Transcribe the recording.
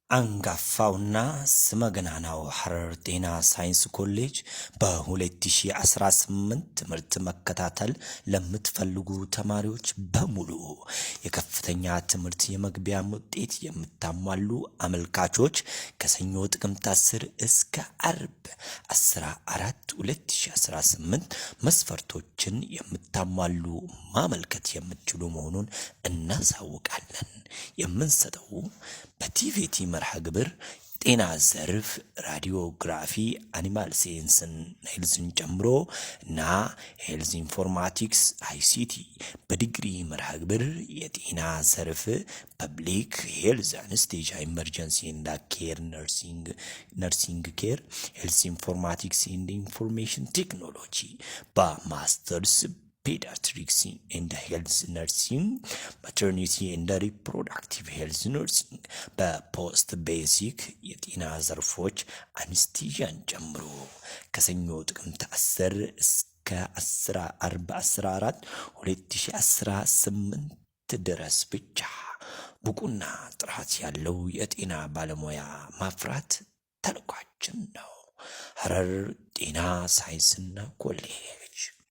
አንጋፋውና ስመገናናው ሐረር ጤና ሳይንስ ኮሌጅ በ2018 ትምህርት መከታተል ለምትፈልጉ ተማሪዎች በሙሉ የከፍተኛ ትምህርት የመግቢያ ውጤት የምታሟሉ አመልካቾች ከሰኞ ጥቅምት 10 እስከ አርብ 14 2018 መስፈርቶችን የምታሟሉ ማመልከት የምትችሉ መሆኑን እናሳውቃለን። የምንሰጠው በቲቪቲ መርሃ ግብር ጤና ዘርፍ ራዲዮግራፊ አኒማል ሳይንስን ሄልዝን ጨምሮ እና ሄልዝ ኢንፎርማቲክስ አይሲቲ በዲግሪ መርሃ ግብር የጤና ዘርፍ ፐብሊክ ሄልዝ አንስቴጃ ኢመርጀንሲ እና ኬር ነርሲንግ ኬር ሄልዝ ኢንፎርማቲክስ ኤንድ ኢንፎርሜሽን ቴክኖሎጂ በማስተርስ pediatrics and health nursing, maternity and reproductive health nursing, በፖስት ቤዚክ የጤና ዘርፎች አንስቴዥያን ጨምሮ ከሰኞ ጥቅምት 10 እስከ 14 2018 ድረስ ብቻ ብቁና ጥራት ያለው የጤና ባለሙያ ማፍራት ተልኳችን ነው። ሐረር ጤና ሳይንስና ኮሌጅ